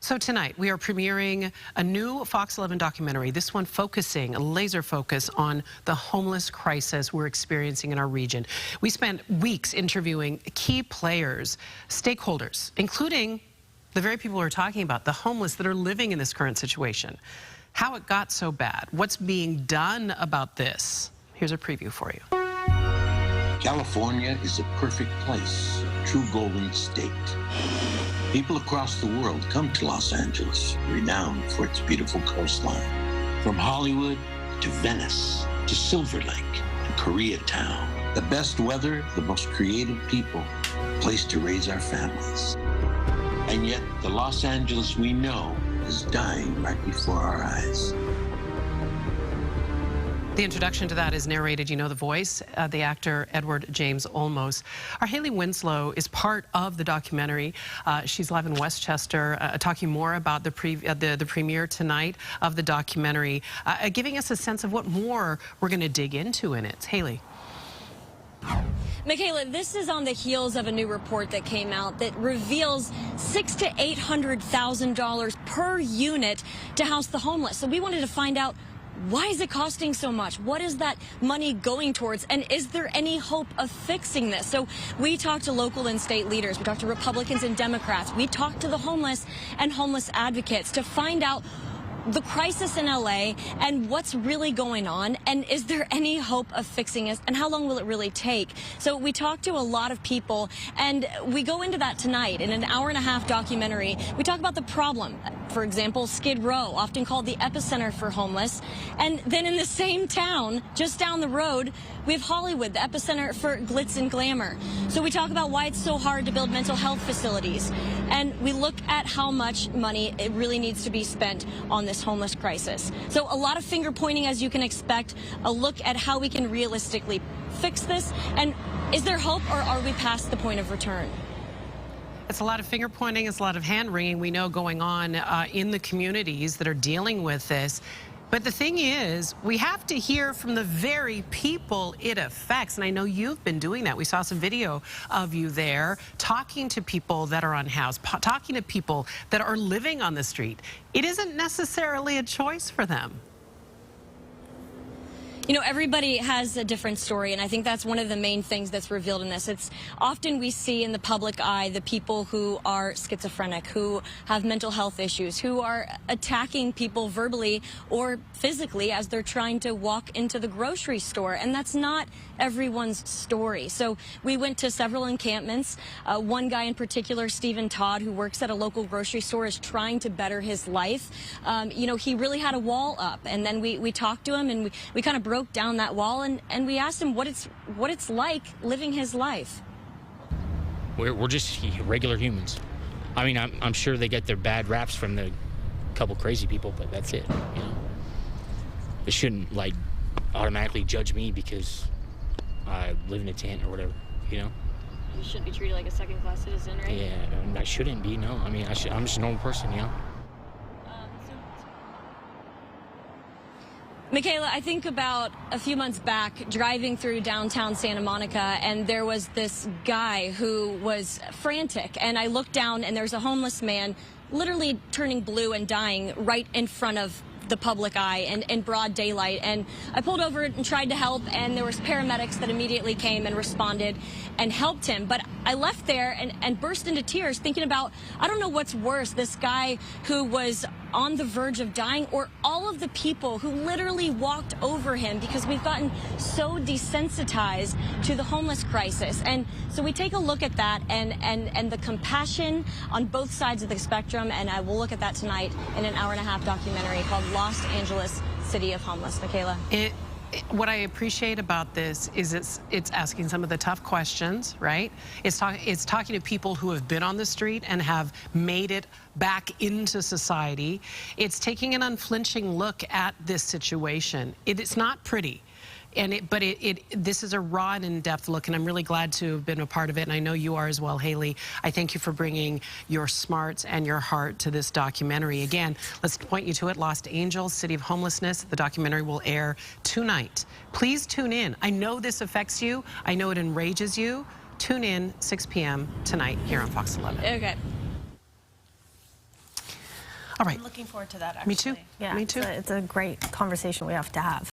So tonight we are premiering a new Fox 11 documentary, this one focusing, a laser focus on the homeless crisis we're experiencing in our region. We spent weeks interviewing key players, stakeholders, including the very people we're talking about, the homeless that are living in this current situation. How it got so bad, what's being done about this. Here's a preview for you. California is a perfect place, a true golden state. People across the world come to Los Angeles, renowned for its beautiful coastline. From Hollywood to Venice to Silver Lake to Koreatown. The best weather, the most creative people, a place to raise our families. And yet the Los Angeles we know is dying right before our eyes. The introduction to that is narrated, you know the voice, the actor Edward James Olmos. Our Haley Winslow is part of the documentary. She's live in Westchester, talking more about the premiere tonight of the documentary, giving us a sense of what more we're going to dig into in it. Haley. Michaela, this is on the heels of a new report that came out that reveals $600,000 to $800,000 per unit to house the homeless. So we wanted to find out, why is it costing so much? What is that money going towards? And is there any hope of fixing this? So we talked to local and state leaders. We talked to Republicans and Democrats. We talked to the homeless and homeless advocates to find out the crisis in LA and what's really going on, and is there any hope of fixing it, and how long will it really take? So we talked to a lot of people, and we go into that tonight in an hour-and-a-half documentary. We talk about the problem. For example, Skid Row, often called the epicenter for homeless, and then in the same town, just down the road, we have Hollywood, the epicenter for glitz and glamour. So we talk about why it's so hard to build mental health facilities, and we look at how much money it really needs to be spent on this homeless crisis. So a lot of finger pointing, as you can expect, a look at how we can realistically fix this, and is there hope, or are we past the point of return? It's a lot of finger pointing, it's a lot of hand wringing we know going on in the communities that are dealing with this. But the thing is, we have to hear from the very people it affects. And I know you've been doing that. We saw some video of you there talking to people that are unhoused, talking to people that are living on the street. It isn't necessarily a choice for them. You know, everybody has a different story, and I think that's one of the main things that's revealed in this. It's often we see in the public eye the people who are schizophrenic, who have mental health issues, who are attacking people verbally or physically as they're trying to walk into the grocery store, and that's not everyone's story. So we went to several encampments. One guy in particular, Stephen Todd, who works at a local grocery store, is trying to better his life. You know, he really had a wall up, and then we talked to him, and we kind of broke down that wall, and we asked him what it's like living his life. We're just regular humans. I mean, I'm sure they get their bad raps from the couple crazy people, but that's it. You know, they shouldn't like automatically judge me because I live in a tent or whatever. You know, You shouldn't be treated like a second-class citizen, right? Yeah, I shouldn't be. No, I mean, I'm just a normal person. You know. Michaela, I think about a few months back driving through downtown Santa Monica, and there was this guy who was frantic, and I looked down and there's a homeless man literally turning blue and dying right in front of the public eye and in broad daylight. And I pulled over and tried to help, and there was paramedics that immediately came and responded and helped him. But I left there and burst into tears thinking about, I don't know what's worse, this guy who was on the verge of dying, or all of the people who literally walked over him, because we've gotten so desensitized to the homeless crisis. And so we take a look at that and the compassion on both sides of the spectrum, and I will look at that tonight in an hour-and-a-half documentary called Los Angeles, City of Homeless. Michaela. What I appreciate about this is it's asking some of the tough questions, right? It's talking to people who have been on the street and have made it back into society. It's taking an unflinching look at this situation. It's not pretty. But this is a raw and in-depth look, and I'm really glad to have been a part of it, and I know you are as well, Haley. I thank you for bringing your smarts and your heart to this documentary. Again, let's point you to it, Los Angeles, City of Homelessness. The documentary will air tonight. Please tune in. I know this affects you. I know it enrages you. Tune in 6 p.m. tonight here on Fox 11. Okay. All right. I'm looking forward to that, actually. Me too. Yeah, Me too. It's a great conversation we have to have.